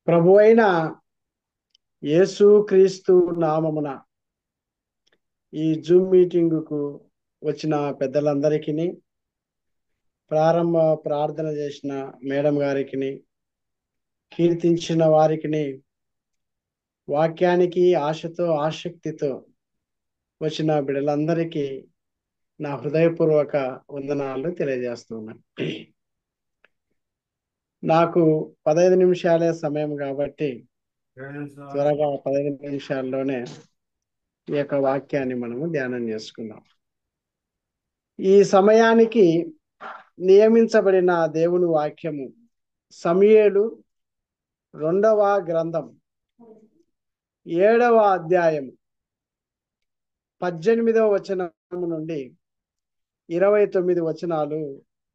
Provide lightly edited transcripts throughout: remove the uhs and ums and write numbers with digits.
ప్రభువైన యేసుక్రీస్తు నామమున ఈ జూమ్ మీటింగుకు వచ్చిన పెద్దలందరికీ, ప్రారంభ ప్రార్థన చేసిన మేడం గారికి, కీర్తించిన వారికి, వాక్యానికి ఆశతో ఆసక్తితో వచ్చిన బిడ్డలందరికీ నా హృదయపూర్వక వందనాలు తెలియజేస్తున్నాను. నాకు 15 నిమిషాలే సమయం కాబట్టి త్వరగా 15 నిమిషాల్లోనే ఈ యొక్క వాక్యాన్ని మనము ధ్యానం చేసుకుందాం. ఈ సమయానికి నియమించబడిన దేవుని వాక్యము సమూయేలు 2వ గ్రంథం 7వ అధ్యాయం 18వ వచనం నుండి 29 వచనాలు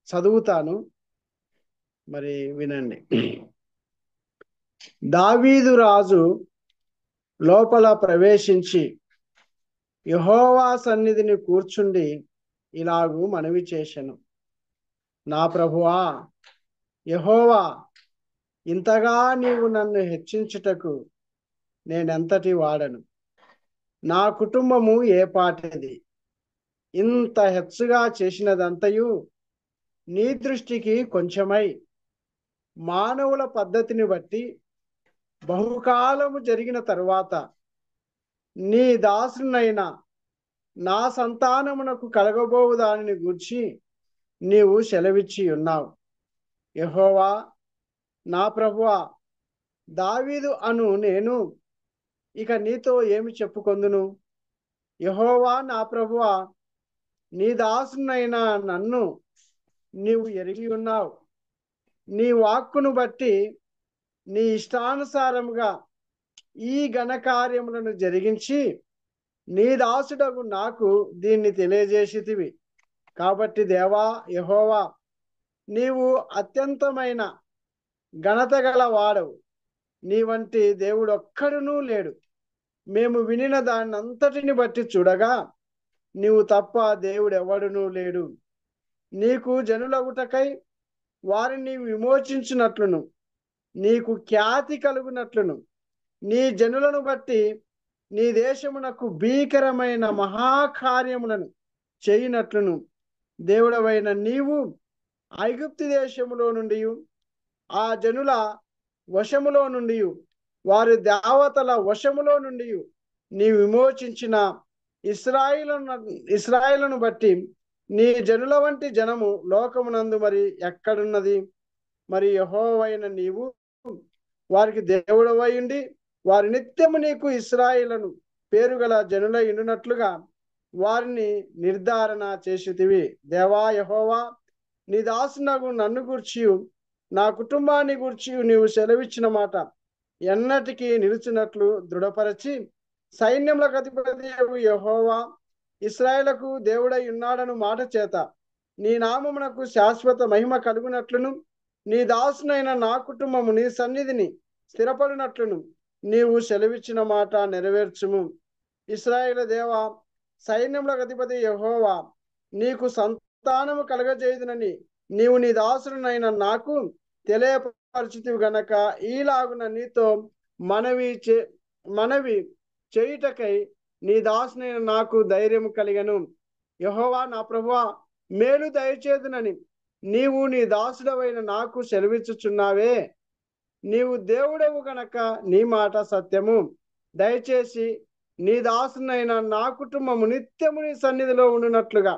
చదువుతాను, మరి వినండి. దావీదు రాజు లోపల ప్రవేశించి యెహోవా సన్నిధిని కూర్చుండి ఇలాగూ మనవి చేసెను. నా ప్రభువా యెహోవా, ఇంతగా నీవు నన్ను హెచ్చించుటకు నేనెంతటి వాడను? నా కుటుంబము ఏ పాటిది? ఇంత హెచ్చుగా చేసినదంతయు నీ దృష్టికి కొంచెమై మానవుల పద్ధతిని బట్టి బహుకాలము జరిగిన తరువాత నీ దాసునైన నా సంతానమునకు కలగబోవు దానిని గూర్చి నీవు సెలవిచ్చి ఉన్నావు. యెహోవా నా ప్రభువా, దావీదు అను నేను ఇక నీతో ఏమి చెప్పుకొందును? యెహోవా నా ప్రభువా, నీ దాసునైన నన్ను నీవు ఎరిగి ఉన్నావు. నీ వాక్కును బట్టి నీ ఇష్టానుసారముగా ఈ ఘనకార్యములను జరిగించి నీ దాసుడగు నాకు దీన్ని తెలియజేసితివి. కాబట్టి దేవా యెహోవా, నీవు అత్యంతమైన ఘనత గల వాడవు. నీ వంటి దేవుడు ఒక్కడునూ లేడు. మేము వినిన దాన్నంతటిని బట్టి చూడగా నీవు తప్ప దేవుడు ఎవడునూ లేడు. నీకు జనులగుటకై వారిని విమోచించినట్లును, నీకు ఖ్యాతి కలుగునట్లును, నీ జనులను బట్టి నీ దేశమునకు భీకరమైన మహాకార్యములను చేయునట్లును దేవుడవైన నీవు ఐగుప్తు దేశములో నుండి, ఆ జనుల వశములో నుండి, వారి దేవతల వశములో నుండి నీ విమోచించిన ఇశ్రాయేలును బట్టి నీ జనుల వంటి జనము లోకమునందు మరి ఎక్కడున్నది? మరి యెహోవైన నీవు వారికి దేవుడవై ఉండి వారి నిత్యము నీకు ఇశ్రాయేలును పేరుగల జనులై ఉండునట్లుగా వారిని నిర్ధారణ చేసితివి. దేవా యెహోవా, నీ దాసునగు నన్ను గూర్చియు నా కుటుంబాన్ని గూర్చి నీవు సెలవిచ్చిన మాట ఎన్నటికీ నిలుచున్నట్లు దృఢపరచి, సైన్యములకు అధిపతియగు యెహోవా ఇశ్రాయేలుకు దేవుడై ఉన్నాడను మాట చేత నీ నామమునకు శాశ్వత మహిమ కలుగునట్లును, నీ దాసునైన నా కుటుంబము నీ సన్నిధిని స్థిరపడినట్లును నీవు సెలవిచ్చిన మాట నెరవేర్చుము. ఇశ్రాయేలు దేవా, సైన్యములకు అధిపతి యెహోవా, నీకు సంతానము కలగజేయుదునని నీవు నీ దాసునైన నాకు తెలియపరచితివి గనక ఈలాగున నీతో మనవి చేయుటకై నీ దాసునైన నాకు ధైర్యం కలిగను. యెహోవా నా ప్రభువా, మేలు దయచేదునని నీవు నీ దాసుడవైన నాకు సెలవిచ్చుచున్నావే. నీవు దేవుడవు గనక నీ మాట సత్యము. దయచేసి నీ దాసునైన నా కుటుంబము నిత్యము నీ సన్నిధిలో ఉండునట్లుగా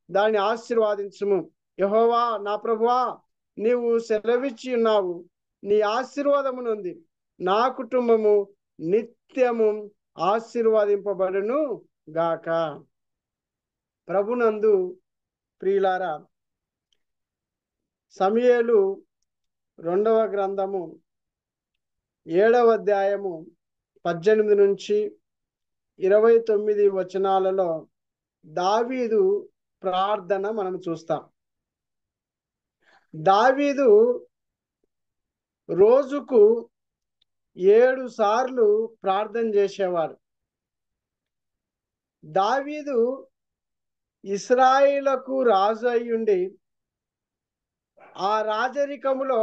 దాన్ని ఆశీర్వాదించుము. యెహోవా నా ప్రభువా, నీవు సెలవిచ్చి ఉన్నావు. నీ ఆశీర్వాదము నుండి నా కుటుంబము నిత్యము ఆశీర్వాదింపబడును గాక. ప్రభునందు ప్రియులారా, సమూయేలు 2వ గ్రంథము 7వ అధ్యాయము 18 నుంచి 29 వచనాలలో దావీదు ప్రార్థన మనం చూస్తాం. దావీదు రోజుకు 7 సార్లు ప్రార్థన చేసేవాడు. దావీదు ఇశ్రాయేలుకు రాజు అయ్యుండి ఆ రాజరికములో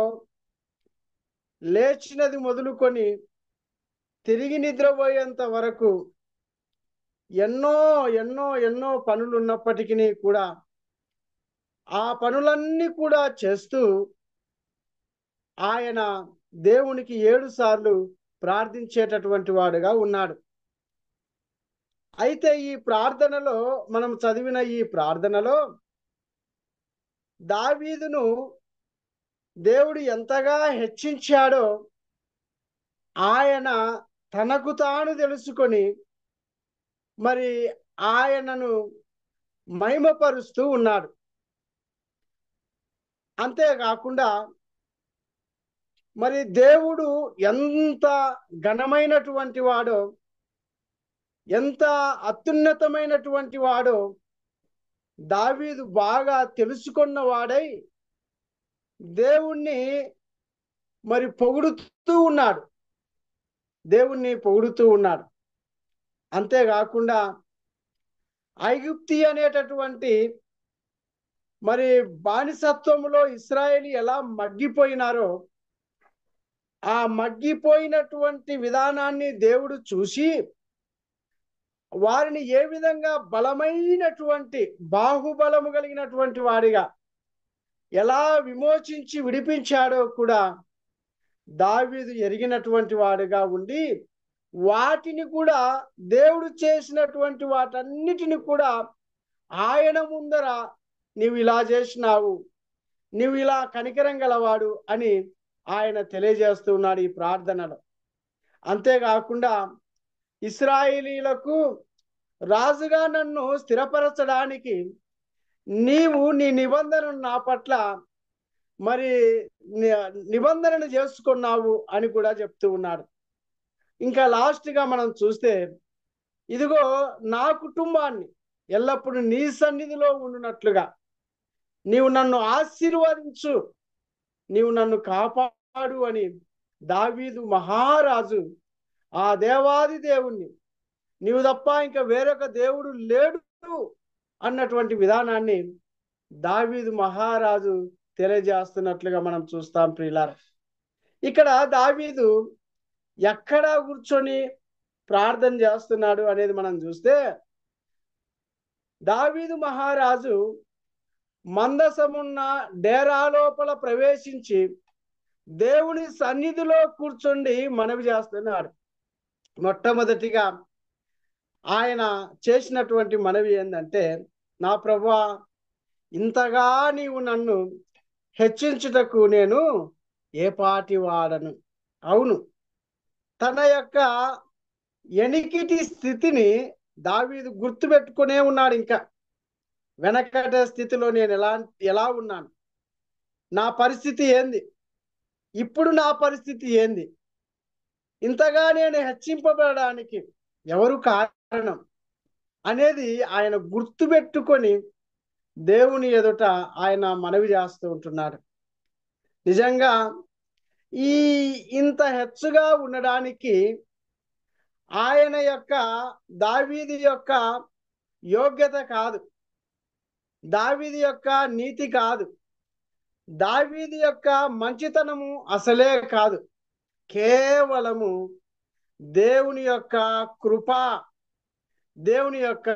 లేచినది మొదలుకొని తిరిగి నిద్రపోయేంత వరకు ఎన్నో ఎన్నో ఎన్నో పనులు ఉన్నప్పటికీ కూడా ఆ పనులన్నీ కూడా చేస్తూ ఆయన దేవునికి 7 సార్లు ప్రార్థించేటటువంటి వాడుగా ఉన్నాడు. అయితే ఈ ప్రార్థనలో మనం చదివిన ఈ ప్రార్థనలో దావీదును దేవుడు ఎంతగా హెచ్చించాడో ఆయన తనకు తాను తెలుసుకొని మరి ఆయనను మహిమపరుస్తూ ఉన్నాడు. అంతేకాకుండా మరి దేవుడు ఎంత ఘనమైనటువంటి వాడో, ఎంత అత్యున్నతమైనటువంటి వాడో దావీదు బాగా తెలుసుకున్న వాడై దేవుణ్ణి మరి పొగుడుతూ ఉన్నాడు. దేవుణ్ణి పొగుడుతూ ఉన్నాడు. అంతేకాకుండా ఐగుప్తి అనేటటువంటి మరి బానిసత్వంలో ఇశ్రాయేలు ఎలా మగ్గిపోయినారో ఆ మగ్గిపోయినటువంటి విధానాన్ని దేవుడు చూసి వారిని ఏ విధంగా బలమైనటువంటి బాహుబలము కలిగినటువంటి వాడిగా ఎలా విమోచించి విడిపించాడో కూడా దావీదు ఎరిగినటువంటి వాడుగా ఉండి వాటిని కూడా దేవుడు చేసినటువంటి వాటన్నిటిని కూడా ఆయన ముందర నీవు ఇలా చేసినావు, నీవు ఇలా కనికరం గలవాడు అని ఆయన తెలియజేస్తున్నాడు ఈ ప్రార్థనలో. అంతేకాకుండా ఇశ్రాయేలీలకు రాజుగా నన్ను స్థిరపరచడానికి నీవు నీ నిబంధనను నా పట్ల మరి నిబంధనను చేసుకున్నావు అని కూడా చెప్తూ ఉన్నాడు. ఇంకా లాస్ట్గా మనం చూస్తే ఇదిగో నా కుటుంబాన్ని ఎల్లప్పుడూ నీ సన్నిధిలో ఉండునట్లుగా నీవు నన్ను ఆశీర్వదించు, నీవు నన్ను కాపాడు అని దావీదు మహారాజు ఆ దేవాది దేవుణ్ణి నీవు తప్ప ఇంకా వేరొక దేవుడు లేడు అన్నటువంటి విధానాన్ని దావీదు మహారాజు తెలియజేస్తున్నట్లుగా మనం చూస్తాం ప్రియులారా. ఇక్కడ దావీదు ఎక్కడ కూర్చొని ప్రార్థన చేస్తున్నాడు అనేది మనం చూస్తే దావీదు మహారాజు మందసమున్న డేరా లోపల ప్రవేశించి దేవుని సన్నిధిలో కూర్చొని మనవి చేస్తున్నాడు. మొట్టమొదటిగా ఆయన చేసినటువంటి మనవి ఏంటంటే, నా ప్రభువా, ఇంతగా నీవు నన్ను హెచ్చించుటకు నేను ఏ పాటి వాడను. అవును, తన యొక్క ఎనికిటి స్థితిని దావీదు గుర్తుపెట్టుకునే ఉన్నాడు. ఇంకా వెనకట స్థితిలో నేను ఎలా ఉన్నాను, నా పరిస్థితి ఏంది, ఇప్పుడు నా పరిస్థితి ఏంది, ఇంతగా నేను హెచ్చింపబడడానికి ఎవరు కారణం అనేది ఆయన గుర్తుపెట్టుకొని దేవుని ఎదుట ఆయన మనవి చేస్తూ ఉంటున్నాడు. నిజంగా ఇంత హెచ్చుగా ఉండడానికి ఆయన యొక్క దావీదు యొక్క యోగ్యత కాదు, దావీదు యొక్క నీతి కాదు, దావీదు యొక్క మంచితనము అసలే కాదు, కేవలము దేవుని యొక్క కృప, దేవుని యొక్క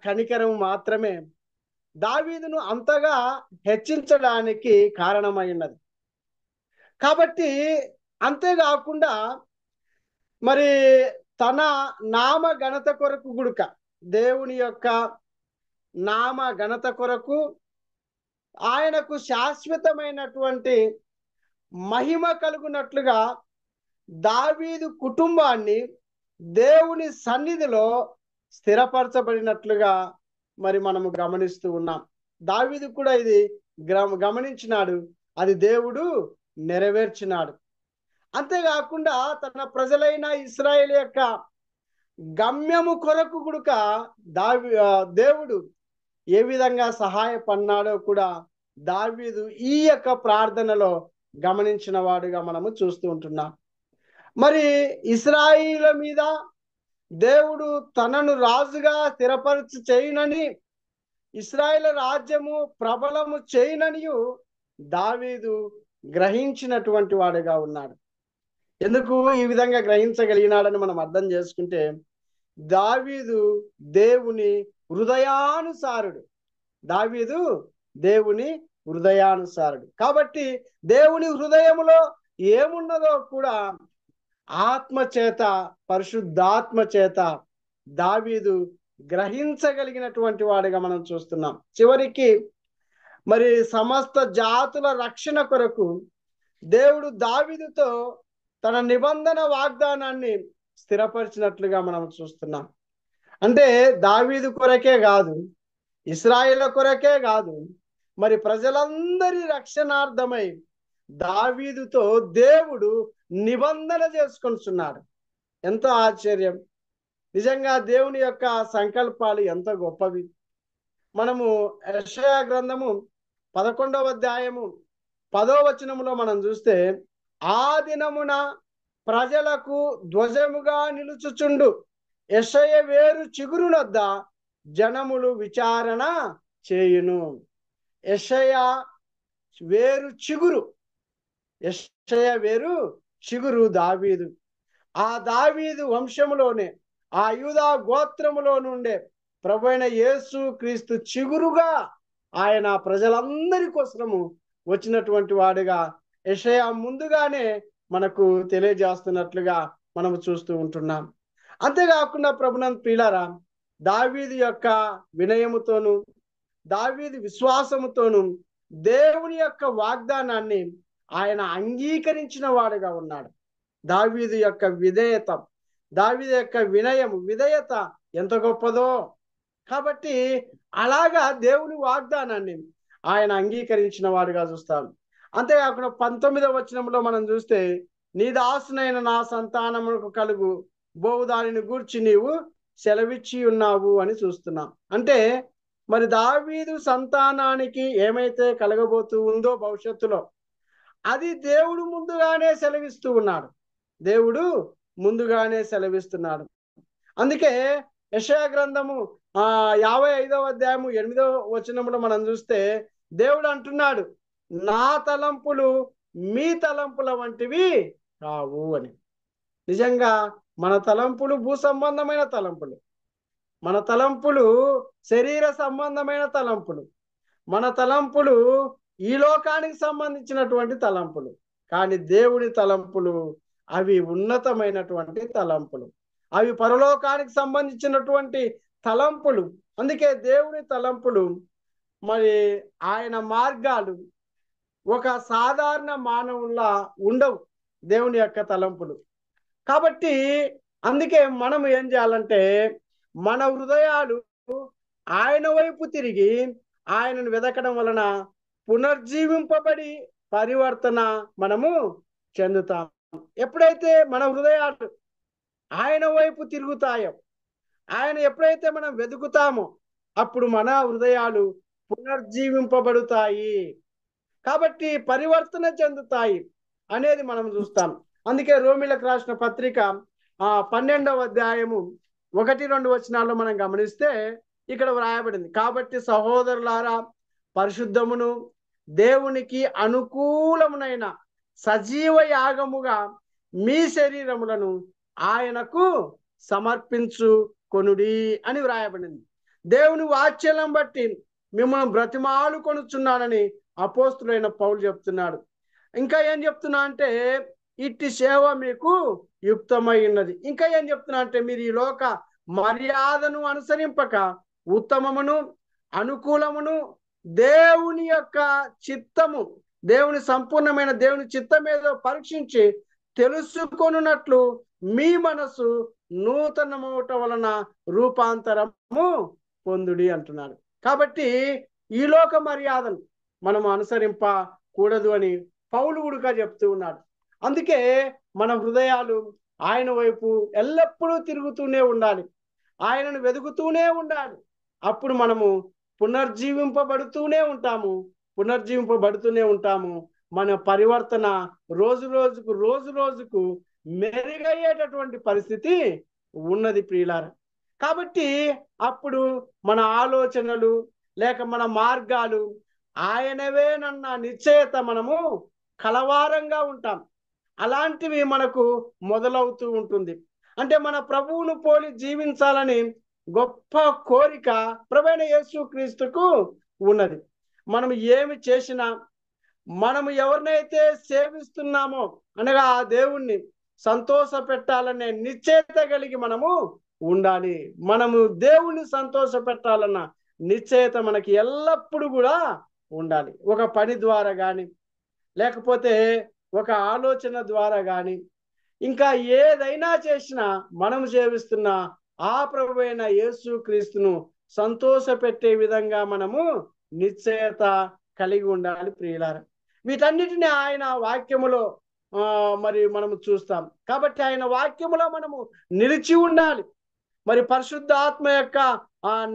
కనికరం మాత్రమే దావీదును అంతగా హెచ్చించడానికి కారణమైనది. కాబట్టి అంతేకాకుండా మరి తన నామ ఘనత కొరకు గుడుక, దేవుని యొక్క నామ ఘనత కొరకు ఆయనకు శాశ్వతమైనటువంటి మహిమ కలుగునట్లుగా దావీదు కుటుంబాన్ని దేవుని సన్నిధిలో స్థిరపరచబడినట్లుగా మరి మనము గమనిస్తూ ఉన్నాం. దావీదు కూడా ఇది గమనించినాడు, అది దేవుడు నెరవేర్చినాడు. అంతేకాకుండా తన ప్రజలైన ఇశ్రాయేలు యొక్క గమ్యము కొరకు గుడుక దేవుడు ఏ విధంగా సహాయపడినాడో కూడా దావీదు ఈ యొక్క ప్రార్థనలో గమనించిన వాడుగా మనము చూస్తూ ఉంటున్నాం. మరి ఇశ్రాయేలు మీద దేవుడు తనను రాజుగా స్థిరపరచు చేయనని, ఇశ్రాయేలు రాజ్యము ప్రబలము చేయనని దావీదు గ్రహించినటువంటి వాడుగా ఉన్నాడు. ఎందుకు ఈ విధంగా గ్రహించగలిగినాడని మనం అర్థం చేసుకుంటే, దావీదు దేవుని హృదయానుసారుడు. దావీదు దేవుని హృదయానుసారుడు. కాబట్టి దేవుని హృదయములో ఏమున్నదో కూడా ఆత్మ చేత, పరిశుద్ధాత్మ చేత దావీదు గ్రహించగలిగినటువంటి వాడిగా మనం చూస్తున్నాం. చివరికి మరి సమస్త జాతుల రక్షణ కొరకు దేవుడు దావీదుతో తన నిబంధన వాగ్దానాన్ని స్థిరపరిచినట్లుగా మనం చూస్తున్నాం. అంటే దావీదు కొరకే కాదు, ఇశ్రాయేలు కొరకే కాదు, మరి ప్రజలందరి రక్షణార్థమై దావీదుతో దేవుడు నిబంధన చేసుకొనిచున్నాడు. ఎంతో ఆశ్చర్యం! నిజంగా దేవుని యొక్క సంకల్పాలు ఎంత గొప్పవి. మనము యెషయా గ్రంథము 11వ అధ్యాయము 10వ వచనములో మనం చూస్తే, ఆ దినమున ప్రజలకు ధ్వజముగా నిలుచుచుండు యెషయ వేరు చిగురునొద్ద జనములు విచారణ చేయును. యెషయ వేరు చిగురు, యెషయ వేరు చిగురు దావీదు. ఆ దావీదు వంశములోనే, ఆ యూదా గోత్రములో నుండే ప్రభువైన యేసు క్రీస్తు చిగురుగా ఆయన ప్రజలందరి కోసము వచ్చినటువంటి వాడుగా యెషయా ముందుగానే మనకు తెలియజేస్తున్నట్లుగా మనము చూస్తూ ఉంటున్నాం. అంతేకాకుండా ప్రభునందు ప్రియులారా, దావీదు యొక్క వినయముతోను, దావీదు విశ్వాసముతోను దేవుని యొక్క వాగ్దానాన్ని ఆయన అంగీకరించిన వాడుగా ఉన్నాడు. దావీదు యొక్క విధేయత, దావీదు యొక్క విధేయత ఎంత గొప్పదో. కాబట్టి అలాగా దేవుని వాగ్దానాన్ని ఆయన అంగీకరించిన వాడుగా చూస్తాం. అంతేకాకుండా 19వ వచనంలో మనం చూస్తే, నీ దాసునైన నా సంతానమునకు కలుగు బహుదానిని గూర్చి నీవు సెలవిచ్చి ఉన్నావు అని చూస్తున్నాం. అంటే మరి దావీదు సంతానానికి ఏమైతే కలగబోతూ ఉందో భవిష్యత్తులో, అది దేవుడు ముందుగానే సెలవిస్తూ ఉన్నాడు. దేవుడు ముందుగానే సెలవిస్తున్నాడు. అందుకే యెషయా గ్రంథము 55వ అధ్యాయము 8వ వచనంలో మనం చూస్తే దేవుడు అంటున్నాడు, నా తలంపులు మీ తలంపుల వంటివి కావు అని. నిజంగా మన తలంపులు భూ సంబంధమైన తలంపులు, మన తలంపులు శరీర సంబంధమైన తలంపులు, మన తలంపులు ఈ లోకానికి సంబంధించినటువంటి తలంపులు. కానీ దేవుని తలంపులు అవి ఉన్నతమైనటువంటి తలంపులు, అవి పరలోకానికి సంబంధించినటువంటి తలంపులు. అందుకే దేవుని తలంపులు, మరి ఆయన మార్గాలు ఒక సాధారణ మానవుల్లా ఉండవు దేవుని యొక్క తలంపులు. కాబట్టి అందుకే మనం ఏం చేయాలంటే, మన హృదయాలు ఆయన వైపు తిరిగి ఆయనను వెదకడం వలన పునర్జీవింపబడి పరివర్తన మనము చెందుతాం. ఎప్పుడైతే మన హృదయాలు ఆయన వైపు తిరుగుతాయో, ఆయన ఎప్పుడైతే మనం వెతుకుతామో, అప్పుడు మన హృదయాలు పునర్జీవింపబడుతాయి. కాబట్టి పరివర్తన చెందుతాయి అనేది మనం చూస్తాం. అందుకే రోమీలకు రాసిన పత్రిక 12వ అధ్యాయము 1-2 వచనాల్లో మనం గమనిస్తే ఇక్కడ వ్రాయబడింది, కాబట్టి సహోదరులారా, పరిశుద్ధమును దేవునికి అనుకూలమునైన సజీవ యాగముగా మీ శరీరములను ఆయనకు సమర్పించుకొనుడి అని వ్రాయబడింది. దేవుని వాత్సల్యం బట్టి మిమ్మల్ని బ్రతిమాలు కొనుచున్నానని అపోస్తులైన పౌలు చెప్తున్నాడు. ఇంకా ఏం చెప్తున్నా అంటే, ఇట్టి సేవ మీకు యుక్తమై ఉన్నది. ఇంకా ఏం చెప్తున్నా అంటే, మీరు ఈ లోక మర్యాదను అనుసరింపక ఉత్తమమును అనుకూలమును దేవుని యొక్క చిత్తము, దేవుని సంపూర్ణమైన దేవుని చిత్తం ఏదో పరీక్షించి తెలుసుకొనున్నట్లు మీ మనసు నూతనమవటం వలన రూపాంతరము పొందుడి అంటున్నాడు. కాబట్టి ఈ లోక మర్యాదను మనం అనుసరింపకూడదు అని పౌలు కూడా చెప్తూ ఉన్నాడు. అందుకే మన హృదయాలు ఆయన వైపు ఎల్లప్పుడూ తిరుగుతూనే ఉండాలి, ఆయనను వెతుకుతూనే ఉండాలి. అప్పుడు మనము పునర్జీవింపబడుతూనే ఉంటాము. మన పరివర్తన రోజు రోజుకు మెరుగయ్యేటటువంటి పరిస్థితి ఉన్నది ప్రియులారా. కాబట్టి అప్పుడు మన ఆలోచనలు లేక మన మార్గాలు ఆయనవేనన్న నిశ్చయత మనము కలవారంగా ఉంటాం. అలాంటివి మనకు మొదలవుతూ ఉంటుంది. అంటే మన ప్రభువును పోలి జీవించాలని గొప్ప కోరిక ప్రభువైన యేసుక్రీస్తుకు ఉన్నది. మనం ఏమి చేసినా, మనము ఎవరినైతే సేవిస్తున్నామో అనగా ఆ దేవుణ్ణి సంతోష పెట్టాలనే నిశ్చయత కలిగి మనము ఉండాలి. మనము దేవుణ్ణి సంతోష పెట్టాలన్న నిశ్చయత మనకి ఎల్లప్పుడూ కూడా ఉండాలి. ఒక పని ద్వారా కానీ, లేకపోతే ఒక ఆలోచన ద్వారా కానీ, ఇంకా ఏదైనా చేసినా మనము సేవిస్తున్న ఆ ప్రభువైన యేసుక్రీస్తును సంతోష పెట్టే విధంగా మనము నిశ్చయత కలిగి ఉండాలి ప్రియులారా. వీటన్నిటిని ఆయన వాక్యములో మరి మనము చూస్తాం. కాబట్టి ఆయన వాక్యములో మనము నిలిచి ఉండాలి. మరి పరిశుద్ధాత్మ యొక్క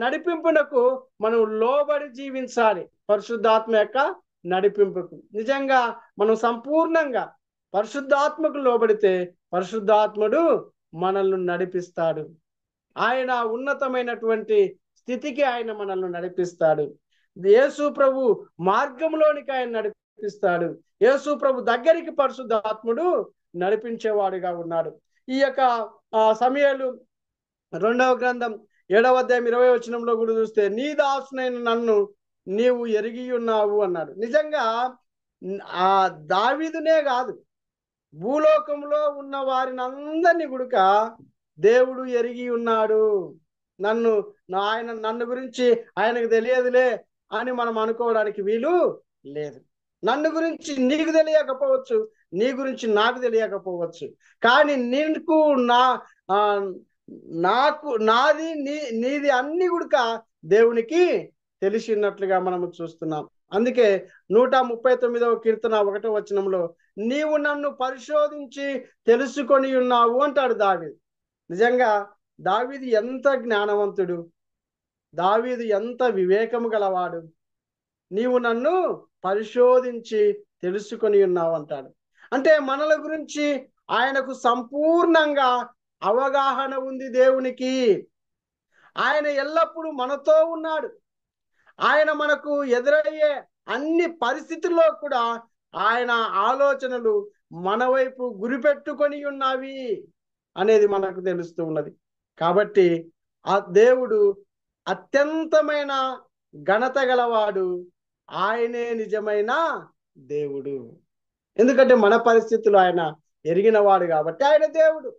నడిపింపునకు మనం లోబడి జీవించాలి. పరిశుద్ధాత్మ యొక్క నడిపింపుకు నిజంగా మనం సంపూర్ణంగా పరిశుద్ధాత్మకు లోబడితే పరిశుద్ధాత్ముడు మనల్ని నడిపిస్తాడు. ఆయన ఉన్నతమైనటువంటి స్థితికి ఆయన మనల్ని నడిపిస్తాడు. యేసు ప్రభు మార్గంలోనికి ఆయన నడిపిస్తాడు. యేసు ప్రభు దగ్గరికి పరిశుద్ధాత్ముడు నడిపించేవాడుగా ఉన్నాడు. ఈ యొక్క సమూయేలు 2వ గ్రంథం 7వ అధ్యాయం 20వ వచనంలో కూడా చూస్తే, నీ దాసునైన నన్ను నీవు ఎరిగి ఉన్నావు అన్నాడు. నిజంగా ఆ దావీదునే కాదు, భూలోకంలో ఉన్న వారిని అందరినీ గుడుక దేవుడు ఎరిగి ఉన్నాడు. నన్ను గురించి ఆయనకు తెలియదులే అని మనం అనుకోవడానికి వీలు లేదు. నన్ను గురించి నీకు తెలియకపోవచ్చు, నీ గురించి నాకు తెలియకపోవచ్చు, కానీ నీకు నాది నీది అన్ని గుడుక దేవునికి తెలిసినట్లుగా మనము చూస్తున్నాం. అందుకే 139వ కీర్తన 1వ వచనంలో, నీవు నన్ను పరిశోధించి తెలుసుకొని ఉన్నావు అంటాడు దావీదు. నిజంగా దావీదు ఎంత జ్ఞానవంతుడు, దావీదు ఎంత వివేకము గలవాడు. నీవు నన్ను పరిశోధించి తెలుసుకొని ఉన్నావు అంటాడు. అంటే మనల గురించి ఆయనకు సంపూర్ణంగా అవగాహన ఉంది. దేవునికి ఆయన ఎల్లప్పుడూ మనతో ఉన్నాడు. ఆయన మనకు ఎదురయ్యే అన్ని పరిస్థితుల్లో కూడా ఆయన ఆలోచనలు మన వైపు గురిపెట్టుకొని ఉన్నవి అనేది మనకు తెలుస్తూ ఉన్నది. కాబట్టి ఆ దేవుడు అత్యంతమైన ఘనత గలవాడు. ఆయనే నిజమైన దేవుడు. ఎందుకంటే మన పరిస్థితులు ఆయన ఎరిగినవాడు కాబట్టి ఆయన దేవుడు.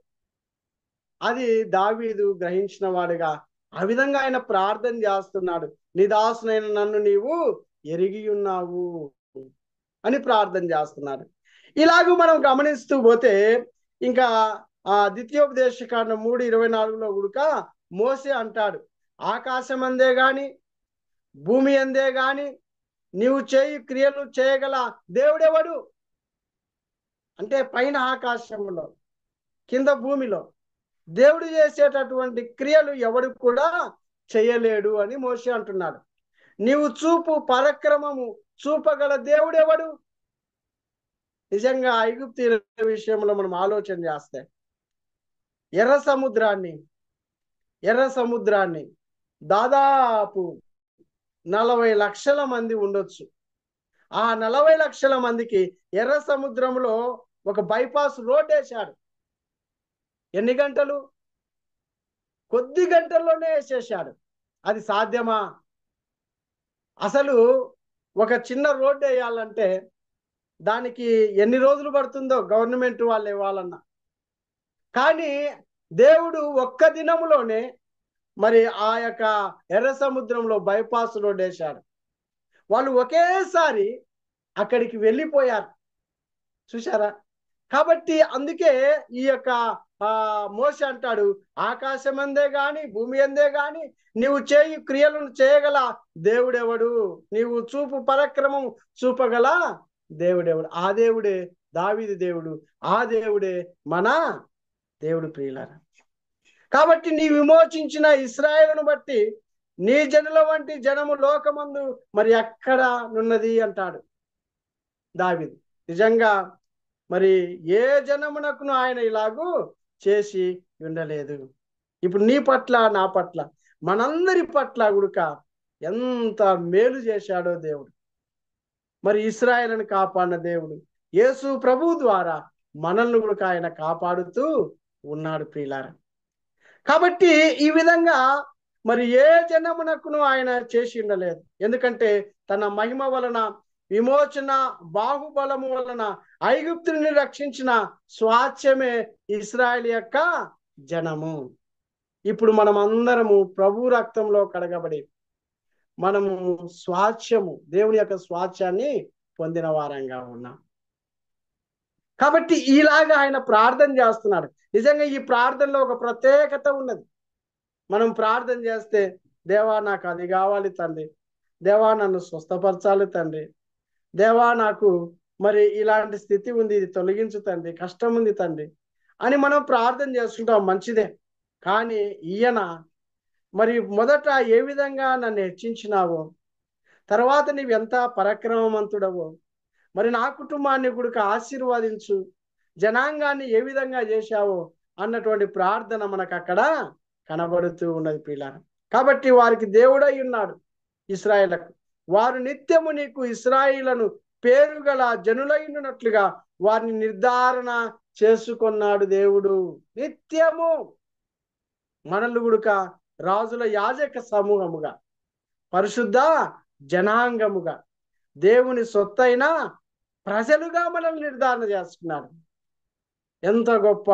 అది దావీదు గ్రహించిన వాడుగా ఆ విధంగా ఆయన ప్రార్థన చేస్తున్నాడు. నీ దాసునైన నన్ను నీవు ఎరిగి ఉన్నావు అని ప్రార్థన చేస్తున్నాడు. ఇలాగూ మనం గమనిస్తూ పోతే ఇంకా ద్వితీయోపదేశకాండం 3:24లో గుడుక మోసే అంటాడు, ఆకాశం అందే గాని భూమి అందే గాని నీవు చేయు క్రియలు చేయగల దేవుడెవడు? అంటే పైన ఆకాశంలో కింద భూమిలో దేవుడు చేసేటటువంటి క్రియలు ఎవడు కూడా చేయలేడు అని మోసే అంటున్నాడు. నీవు చూపు పరాక్రమము చూపగల దేవుడెవడు? నిజంగా ఐగుప్తీయుల విషయంలో మనం ఆలోచన చేస్తే ఎర్ర సముద్రాన్ని దాదాపు 40 లక్షల మంది ఉండొచ్చు. ఆ 40 లక్షల మందికి ఎర్ర సముద్రంలో ఒక బైపాస్ రోడ్ వేశాడు. ఎన్ని గంటలు? కొద్ది గంటల్లోనే వేసేసాడు. అది సాధ్యమా? అసలు ఒక చిన్న రోడ్డు వేయాలంటే దానికి ఎన్ని రోజులు పడుతుందో గవర్నమెంట్ వాళ్ళు ఇవ్వాలన్నా. కానీ దేవుడు ఒక్క దినములోనే మరి ఆ యొక్క ఎర్ర సముద్రంలో బైపాస్ రోడ్ వేశాడు. వాళ్ళు ఒకేసారి అక్కడికి వెళ్ళిపోయారు. చూశారా? కాబట్టి అందుకే ఈ యొక్క మోసే అంటాడు, ఆకాశం అందే గాని భూమి అందే గాని నీవు చేయు క్రియలను చేయగల దేవుడెవడు? నీవు చూపు పరాక్రమం చూపగల దేవుడెవడు? ఆ దేవుడే దావీదు దేవుడు. ఆ దేవుడే మన దేవుడు ప్రియులారా. కాబట్టి నీ విమోచించిన ఇశ్రాయేలును బట్టి నీ జనుల వంటి జనము లోకమందు మరి ఎక్కడ నున్నది అంటాడు దావీదు. నిజంగా మరి ఏ జనమునకును ఆయన ఇలాగూ చేసి ఉండలేదు. ఇప్పుడు నీ పట్ల నా పట్ల మనందరి పట్ల గుడుక ఎంత మేలు చేశాడో దేవుడు. మరి ఇశ్రాయేలును కాపాడిన దేవుడు యేసు ప్రభు ద్వారా మనల్ని కూడా ఆయన కాపాడుతూ ఉన్నాడు ప్రియులారా. కాబట్టి ఈ విధంగా మరి ఏ జనమునకును ఆయన చేసి ఉండలేదు. ఎందుకంటే తన మహిమ వలన, విమోచన బాహుబలము వలన ఐగుప్తుని రక్షించిన స్వాస్థ్యమే ఇశ్రాయేలు యొక్క జనము. ఇప్పుడు మనం అందరము ప్రభు రక్తంలో కడగబడి మనము స్వాస్థ్యము, దేవుని యొక్క స్వాస్థ్యాన్ని పొందిన వారంగా ఉన్నాం. కాబట్టి ఇలాగా ఆయన ప్రార్థన చేస్తున్నాడు. నిజంగా ఈ ప్రార్థనలో ఒక ప్రత్యేకత ఉన్నది. మనం ప్రార్థన చేస్తే, దేవా నాకు అది కావాలి తండ్రి, దేవా నన్ను స్వస్థపరచాలి తండ్రి, దేవా నాకు మరి ఇలాంటి స్థితి ఉంది, ఇది తొలగించు తండ్రి, కష్టం ఉంది తండ్రి అని మనం ప్రార్థన చేసుకుంటాం, మంచిదే. కానీ ఈయన మరి మొదట ఏ విధంగా నన్ను హెచ్చించినావో, తర్వాత నీవు ఎంత పరాక్రమవంతుడవో, మరి నా కుటుంబాన్ని కూడా ఆశీర్వదించు, జనాంగాన్ని ఏ విధంగా చేశావో అన్నటువంటి ప్రార్థన మనకు అక్కడ కనబడుతూ ఉన్నది పిల్లలు. కాబట్టి వారికి దేవుడై ఉన్నాడు ఇశ్రాయేలుకు. వారు నిత్యము నీకు ఇశ్రాయేలును పేరు గల జనులైనట్లుగా వారిని నిర్ధారణ చేసుకున్నాడు దేవుడు. నిత్యము మనల్ని గుడుక రాజుల యాజక సమూహముగా, పరిశుద్ధ జనాంగముగా, దేవుని సొత్తైన ప్రజలుగా మనల్ని నిర్ధారణ చేసుకున్నాడు. ఎంత గొప్ప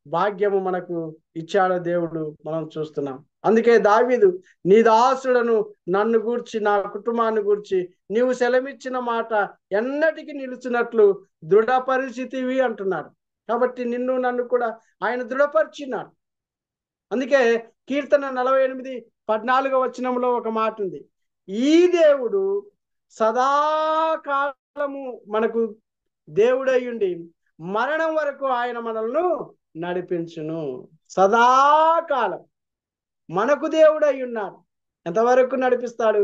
భాగ్యము మనకు ఇచ్చాడో దేవుడు మనం చూస్తున్నాం. అందుకే దావీదు, నీ దాసుడను నన్ను గూర్చి, నా కుటుంబాన్ని గూర్చి నీవు సెలవిచ్చిన మాట ఎన్నటికి నిలుచున్నట్లు దృఢపరిచితివి అంటున్నాడు. కాబట్టి నిన్ను నన్ను కూడా ఆయన దృఢపరిచినాడు. అందుకే కీర్తన 48:14 వచనంలో ఒక మాట ఉంది, ఈ దేవుడు సదాకాలము మనకు దేవుడై ఉండి మరణం వరకు ఆయన మనల్ని నడిపించును. సదాకాలం మనకు దేవుడై ఉన్నాడు. ఎంతవరకు నడిపిస్తాడు?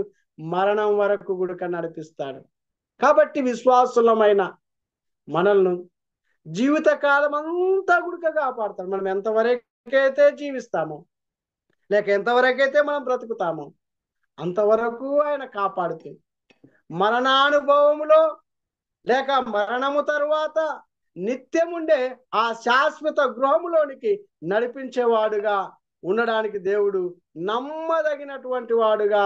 మరణం వరకు కూడా నడిపిస్తాడు. కాబట్టి విశ్వాసులమైన మనల్ని జీవితకాలం అంతా కూడా కాపాడుతాడు. మనం ఎంతవరకైతే జీవిస్తామో, లేక ఎంతవరకైతే మనం బ్రతుకుతామో అంతవరకు ఆయన కాపాడుతూ మరణానుభవములో లేక మరణము తరువాత నిత్యముండే ఆ శాశ్వత గృహములోనికి నడిపించేవాడుగా ఉండడానికి దేవుడు నమ్మదగినటువంటి వాడుగా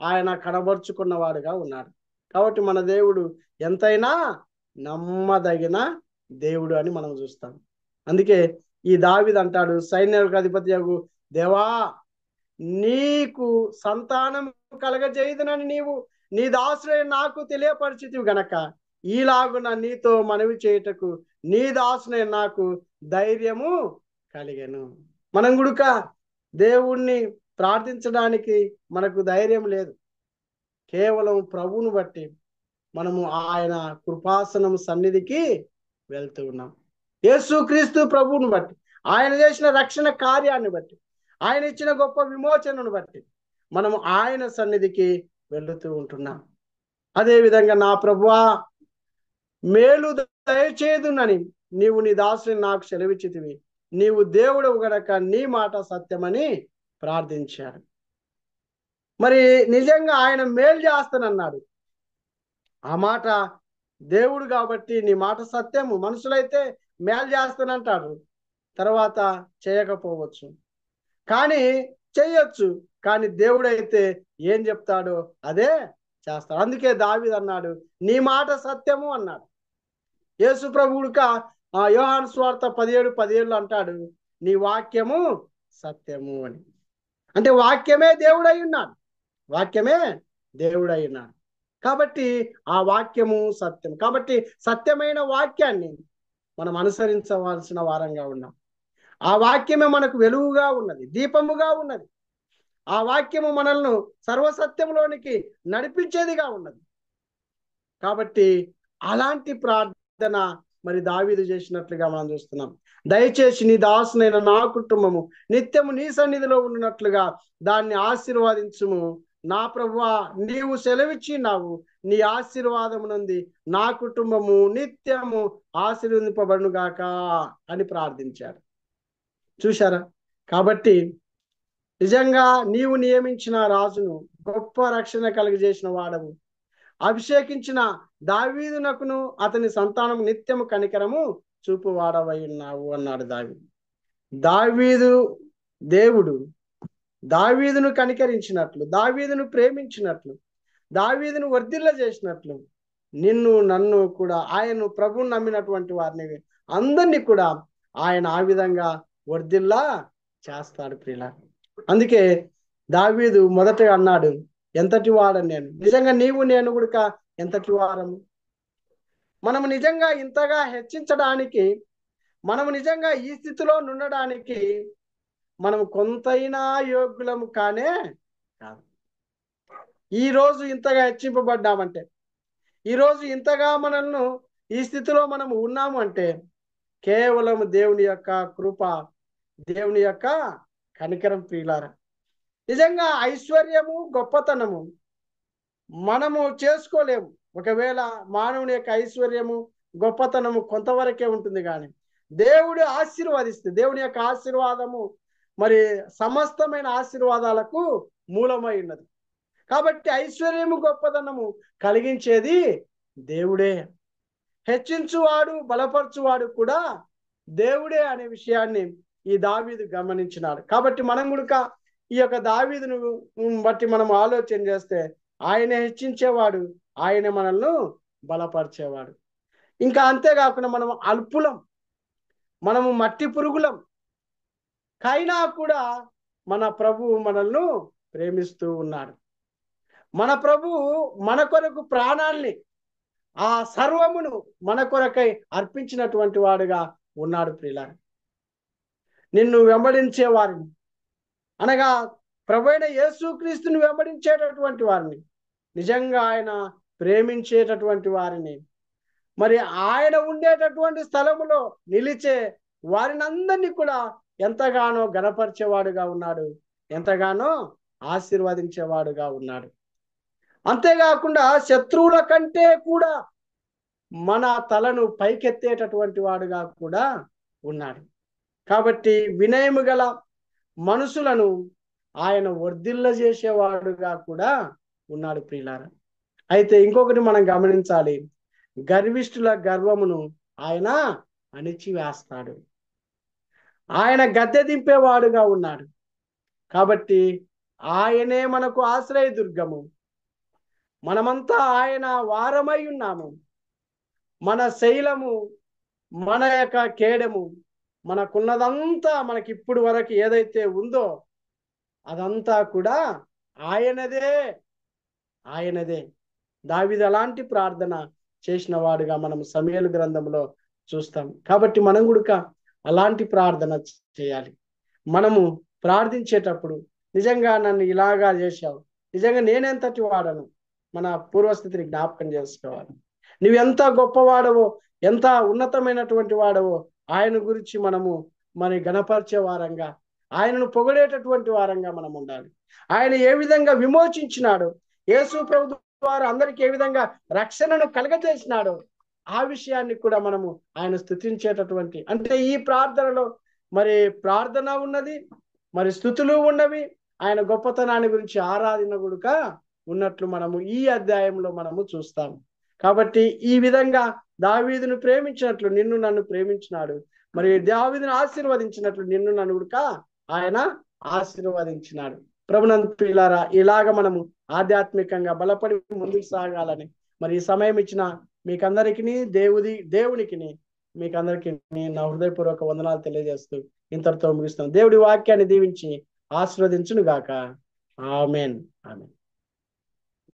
ఆయన కనబరుచుకున్నవాడుగా ఉన్నాడు. కాబట్టి మన దేవుడు ఎంతైనా నమ్మదగిన దేవుడు అని మనం చూస్తాం. అందుకే ఈ దావీదు అంటాడు, సైన్యాలకు అధిపతియగు దేవా, నీకు సంతానం కలగజేయుదునని నీవు నీ దాసుడే నాకు తెలియపరిచితివి గనక ఈలాగున నీతో మనవి చేయుటకు నీ దాసునే నాకు ధైర్యము కలిగెను. మనం గుడుక దేవుణ్ణి ప్రార్థించడానికి మనకు ధైర్యం లేదు. కేవలం ప్రభువును బట్టి మనము ఆయన కృపాసనం సన్నిధికి వెళ్తూ ఉన్నాం. యేసుక్రీస్తు ప్రభువును బట్టి, ఆయన చేసిన రక్షణ కార్యాన్ని బట్టి, ఆయన ఇచ్చిన గొప్ప విమోచనను బట్టి మనము ఆయన సన్నిధికి వెళుతూ ఉంటున్నాం. అదే విధంగా నా ప్రభువా, మేలు దయచేదునని నీవు నీ దాసుని నాకు సెలవిచ్చితివి, నీవు దేవుడు గనక నీ మాట సత్యమని ప్రార్థించాడు. మరి నిజంగా ఆయన మేలు చేస్తానన్నాడు. ఆ మాట దేవుడు కాబట్టి నీ మాట సత్యము. మనుషులైతే మేలు చేస్తానంటాడు, తర్వాత చేయకపోవచ్చు, కానీ చేయొచ్చు. కానీ దేవుడైతే ఏం చెప్తాడో అదే చేస్తాడు. అందుకే దావీదు అన్నాడు, నీ మాట సత్యము అన్నాడు. యేసు ప్రభువుక యోహాను సువార్త 17:17 అంటాడు, నీ వాక్యము సత్యము అని. అంటే వాక్యమే దేవుడై ఉన్నాడు, వాక్యమే దేవుడై ఉన్నాడు. కాబట్టి ఆ వాక్యము సత్యం. కాబట్టి సత్యమైన వాక్యాన్ని మనం అనుసరించవలసిన వారంగా ఉన్నాం. ఆ వాక్యమే మనకు వెలుగుగా ఉన్నది, దీపముగా ఉన్నది. ఆ వాక్యము మనల్ని సర్వసత్యంలోనికి నడిపించేదిగా ఉన్నది. కాబట్టి అలాంటి ప్రార్థన మరి దావీదు చేసినట్లుగా మనం చూస్తున్నాం. దయచేసి నీ దాసునైన నా కుటుంబము నిత్యము నీ సన్నిధిలో ఉన్నట్లుగా దాన్ని ఆశీర్వాదించుము. నా ప్రభువా, నీవు సెలవిచ్చినావు, నీ ఆశీర్వాదము నుండి నా కుటుంబము నిత్యము ఆశీర్వదింపబడును గాక అని ప్రార్థించారు. చూశారా? కాబట్టి నిజంగా నీవు నియమించిన రాజును గొప్ప రక్షణ కలిగజేసిన వాడవు. అభిషేకించిన దావీదునకును అతని సంతానము నిత్యము కనికరము చూపువాడవై ఉన్నావు అన్నాడు దావీదు. దావీదు దేవుడు దావీదును కనికరించినట్లు, దావీదును ప్రేమించినట్లు, దావీదును వర్ధిల్ల చేసినట్లు నిన్ను నన్ను కూడా, ఆయన్ను ప్రభువుని నమ్మినటువంటి వారిని అందరినీ కూడా ఆయన ఆ విధంగా వర్ధిల్లా చేస్తాడు ప్రియుల. అందుకే దావీదు మొదట అన్నాడు, ఎంతటి వాడని నేను. నిజంగా నీవు నేను కూడా ఎంతటి వారము. మనము నిజంగా ఇంతగా హెచ్చించడానికి, మనము నిజంగా ఈ స్థితిలో ఉండడానికి మనం కొంతైనా యోగ్యులము కానే కాదు. ఈరోజు ఇంతగా హెచ్చింపబడ్డామంటే, ఈరోజు ఇంతగా మనల్ని ఈ స్థితిలో మనం ఉన్నాము అంటే కేవలం దేవుని యొక్క కృప, దేవుని యొక్క కనికరం ప్రియులారా. నిజంగా ఐశ్వర్యము, గొప్పతనము మనము చేసుకోలేము. ఒకవేళ మానవుని యొక్క ఐశ్వర్యము, గొప్పతనము కొంతవరకే ఉంటుంది, కానీ దేవుడు ఆశీర్వాదిస్తే దేవుని యొక్క ఆశీర్వాదము మరి సమస్తమైన ఆశీర్వాదాలకు మూలమై ఉన్నది. కాబట్టి ఐశ్వర్యము, గొప్పతనము కలిగించేది దేవుడే. హెచ్చించువాడు, బలపరచువాడు కూడా దేవుడే అనే విషయాన్ని ఈ దావీదు గమనించినాడు. కాబట్టి మనం కూడా ఈ యొక్క దావీదును బట్టి మనం ఆలోచన చేస్తే ఆయన హెచ్చించేవాడు, ఆయన మనల్ని బలపరిచేవాడు. ఇంకా అంతేకాకుండా మనం అల్పులం, మనము మట్టి పురుగులం, కైనా కూడా మన ప్రభువు మనల్ని ప్రేమిస్తూ ఉన్నాడు. మన ప్రభువు మన కొరకు ప్రాణాల్ని, ఆ సర్వమును మన కొరకై అర్పించినటువంటి వాడుగా ఉన్నాడు ప్రియులారా. నిన్ను వెంబడించే వారిని, అనగా ప్రభువైన యేసుక్రీస్తుని వెంబడించేటటువంటి వారిని, నిజంగా ఆయన ప్రేమించేటటువంటి వారిని, మరి ఆయన ఉండేటటువంటి స్థలములో నిలిచే వారిని అందరినీ కూడా ఎంతగానో గణపరిచేవాడుగా ఉన్నాడు, ఎంతగానో ఆశీర్వదించేవాడుగా ఉన్నాడు. అంతేకాకుండా శత్రువుల కంటే కూడా మన తలను పైకెత్తేటటువంటి వాడుగా కూడా ఉన్నాడు. కాబట్టి వినయము గల మనుషులను ఆయన వర్ధిల్ల చేసేవాడుగా కూడా ఉన్నాడు ప్రియులారా. అయితే ఇంకొకటి మనం గమనించాలి, గర్విష్ఠుల గర్వమును ఆయన అణిచివేస్తాడు. ఆయన గద్దె దింపేవాడుగా ఉన్నాడు. కాబట్టి ఆయనే మనకు ఆశ్రయ దుర్గము. మనమంతా ఆయన వారమై ఉన్నాము. మన శైలము, మన యొక్క కేడము, మనకున్నదంతా, మనకి ఇప్పుడు వరకు ఏదైతే ఉందో అదంతా కూడా ఆయనదే, ఆయనదే. దావీదు అలాంటి ప్రార్థన చేసిన వాడుగా మనం సమూయేలు గ్రంథంలో చూస్తాం. కాబట్టి మనం కూడా అలాంటి ప్రార్థన చేయాలి. మనము ప్రార్థించేటప్పుడు నిజంగా నన్ను ఇలాగా చేశావు, నిజంగా నేనెంతటి వాడను, మన పూర్వస్థితిని జ్ఞాపకం చేసుకోవాలి. నువ్వెంత గొప్పవాడవో, ఎంత ఉన్నతమైనటువంటి వాడవో ఆయన గురించి మనము మరి గణపరిచే వారంగా, ఆయనను పొగడేటటువంటి వారంగా మనం ఉండాలి. ఆయన ఏ విధంగా విమోచించినాడో, యేసు ప్రభు ద్వారా అందరికి ఏ విధంగా రక్షణను కలగజేసినాడో ఆ విషయాన్ని కూడా మనము ఆయన స్తుతించేటటువంటి, అంటే ఈ ప్రార్థనలో మరి ప్రార్థన ఉన్నది, మరి స్తుతులు ఉన్నవి, ఆయన గొప్పతనాన్ని గురించి ఆరాధన కూడా ఉన్నట్లు మనము ఈ అధ్యాయంలో మనము చూస్తాం. కాబట్టి ఈ విధంగా దావీదును ప్రేమించినట్లు నిన్ను నన్ను ప్రేమించినాడు, మరి దావీదును ఆశీర్వదించినట్లు నిన్ను నన్ను కూడా ఆయన ఆశీర్వదించినాడు. ప్రభునందు ప్రియులారా, ఇలాగ మనము ఆధ్యాత్మికంగా బలపడి ముందుకు సాగాలని మరి ఈ సమయం ఇచ్చిన మీకందరికి దేవునికి మీకందరికి నా హృదయపూర్వక వందనాలు తెలియజేస్తూ ఇంతటితో ముగిస్తాను. దేవుడి వాక్యాన్ని దీవించి ఆశీర్వదించును గాక. Amen, amen.